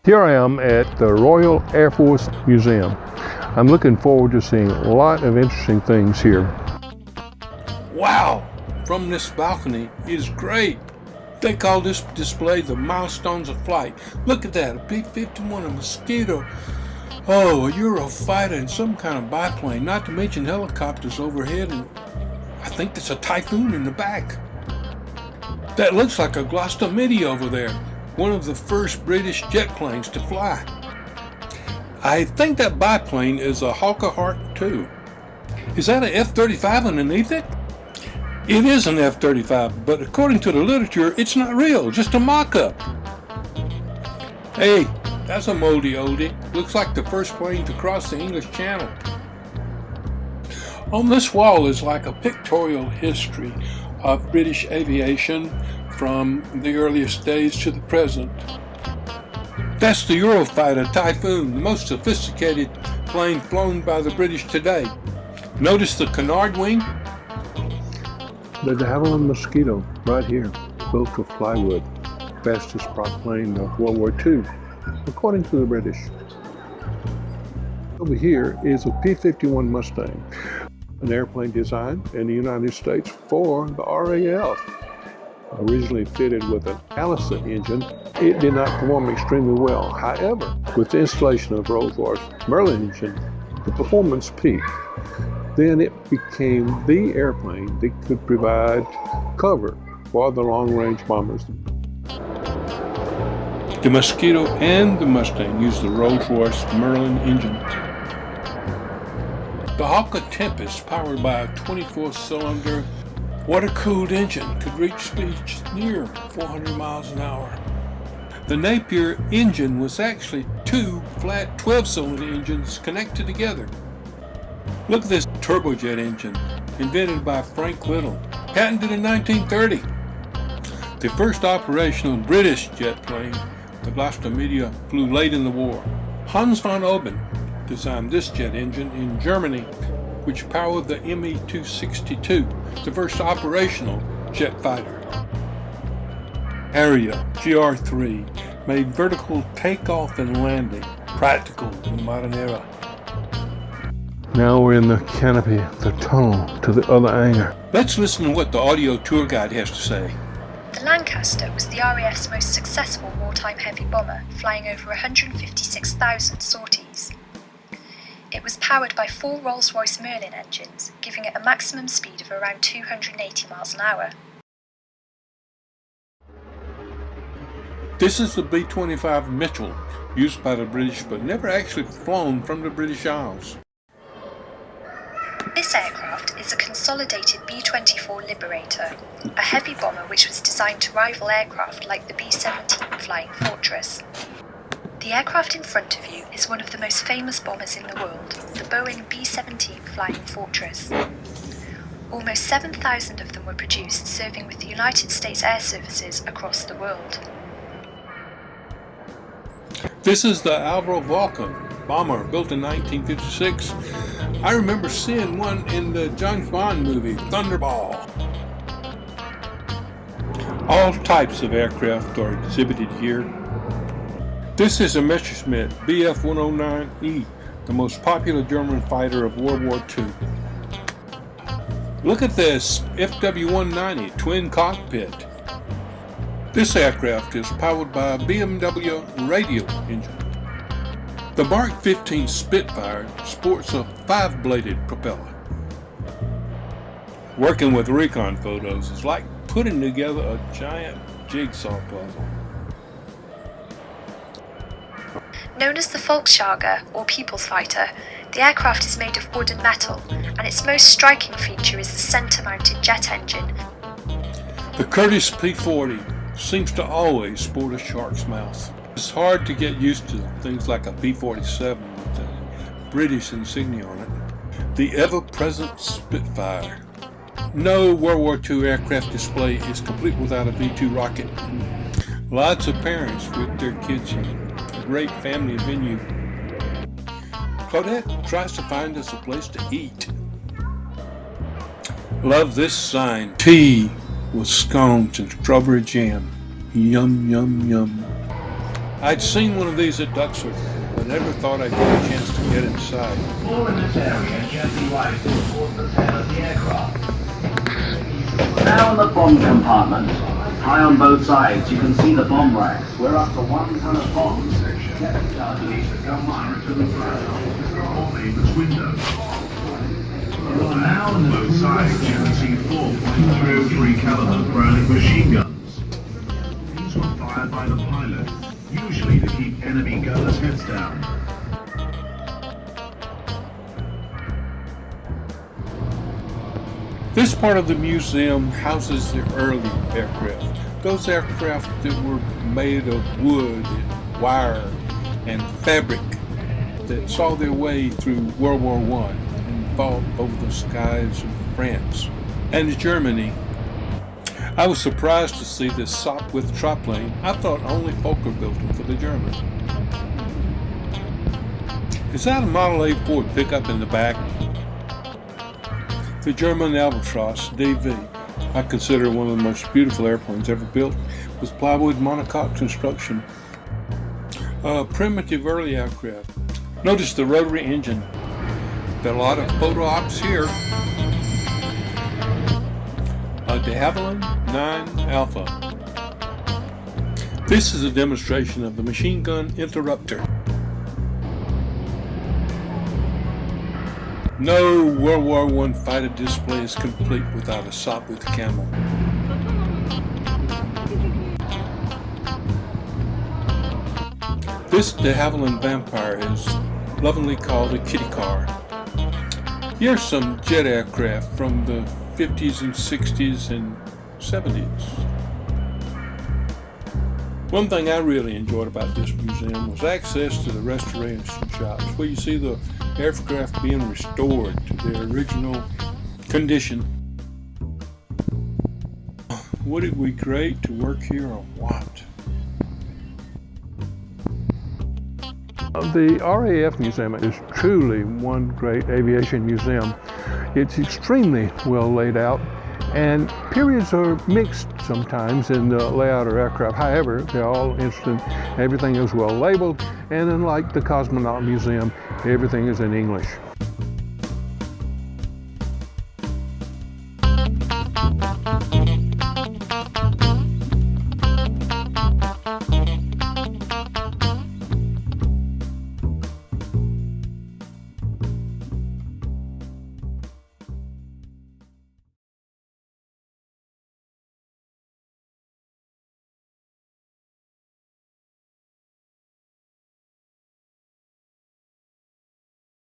Here I am at the Royal Air Force Museum. I'm looking forward to seeing a lot of interesting things here. Wow! From this balcony is great. They call this display the milestones of flight. Look at that, a B-51, a Mosquito. Oh, a Eurofighter and some kind of biplane, not to mention helicopters overhead, and I think there's a Typhoon in the back. That looks like a Gloucester Midi over there, one of the first British jet planes to fly. I think that biplane is a Hawker Hawk II. Is that an F-35 underneath it? It is an F-35, but according to the literature, it's not real, just a mock-up. Hey, that's a moldy oldie. Looks like the first plane to cross the English Channel. On this wall is like a pictorial history of British aviation from the earliest days to the present. That's the Eurofighter Typhoon, the most sophisticated plane flown by the British today. Notice the canard wing? The de Havilland Mosquito, right here, built of plywood, fastest prop plane of World War II, according to the British. Over here is a P-51 Mustang, an airplane designed in the United States for the RAF. Originally fitted with an Allison engine, it did not perform extremely well. However, with the installation of Rolls-Royce Merlin engine, the performance peaked. Then it became the airplane that could provide cover for the long-range bombers. The Mosquito and the Mustang used the Rolls-Royce Merlin engine. The Hawker Tempest, powered by a 24-cylinder water-cooled engine, could reach speeds near 400 miles an hour. The Napier engine was actually two flat 12-cylinder engines connected together. Look at this turbojet engine, invented by Frank Whittle, patented in 1930. The first operational British jet plane, the Gloucester Midi, flew late in the war. Hans von Oben designed this jet engine in Germany, which powered the Me-262, the first operational jet fighter. Harrier GR3 made vertical takeoff and landing practical in the modern era. Now we're in the canopy, the tunnel to the other hangar. Let's listen to what the audio tour guide has to say. The Lancaster was the RAF's most successful wartime heavy bomber, flying over 156,000 sorties. It was powered by 4 Rolls-Royce Merlin engines, giving it a maximum speed of around 280 miles an hour. This is the B-25 Mitchell, used by the British but never actually flown from the British Isles. This aircraft is a consolidated B-24 Liberator, a heavy bomber which was designed to rival aircraft like the B-17 Flying Fortress. The aircraft in front of you is one of the most famous bombers in the world, the Boeing B-17 Flying Fortress. Almost 7,000 of them were produced, serving with the United States Air Services across the world. This is the Alvaro Vulcan bomber, built in 1956. I remember seeing one in the James Bond movie, Thunderball. All types of aircraft are exhibited here. This is a Messerschmitt Bf-109E, the most popular German fighter of World War II. Look at this FW-190 twin cockpit. This aircraft is powered by a BMW radial engine. The Mark 15 Spitfire sports a 5-bladed propeller. Working with recon photos is like putting together a giant jigsaw puzzle. Known as the Volksjäger, or People's Fighter, the aircraft is made of wood and metal, and its most striking feature is the centre-mounted jet engine. The Curtiss P-40 seems to always sport a shark's mouth. It's hard to get used to things like a P-47 with the British insignia on it. The ever-present Spitfire. No World War II aircraft display is complete without a V-2 rocket. Lots of parents with their kids here. A great family venue. Claudette tries to find us a place to eat. Love this sign. Tea with scones and strawberry jam. Yum, yum, yum. I'd seen one of these at Duxford, but never thought I'd get a chance to get inside. All in this area gently rise towards the tail of the aircraft. Now in the bomb compartment. High on both sides, you can see the bomb racks, where up to 1 ton of bombs kept underneath the gun line to the front famous window. Now on both sides, you can see 4.303 caliber Browning machine guns. These were fired by the pilot, usually to keep enemy gunners' heads down. This part of the museum houses the early aircraft. Those aircraft that were made of wood and wire and fabric that saw their way through World War I and fought over the skies of France and Germany. I was surprised to see this Sopwith triplane. I thought only Fokker built them for the Germans. Is that a Model A Ford pickup in the back? The German Albatros DV, I consider one of the most beautiful airplanes ever built, with plywood monocoque construction. A primitive early aircraft. Notice the rotary engine. There are a lot of photo ops here. A de Havilland 9 Alpha. This is a demonstration of the machine gun interrupter. No World War I fighter display is complete without a Sopwith camel. This de Havilland Vampire is lovingly called a kitty car. Here's some jet aircraft from the 50s and 60s and 70s. One thing I really enjoyed about this museum was access to the restoration shops, where you see the aircraft being restored to their original condition. Would it be great to work here or what? The RAF Museum is truly one great aviation museum. It's extremely well laid out, and periods are mixed sometimes in the layout of aircraft. However, they're all interesting. Everything is well labeled, and unlike the Cosmonaut Museum, everything is in English.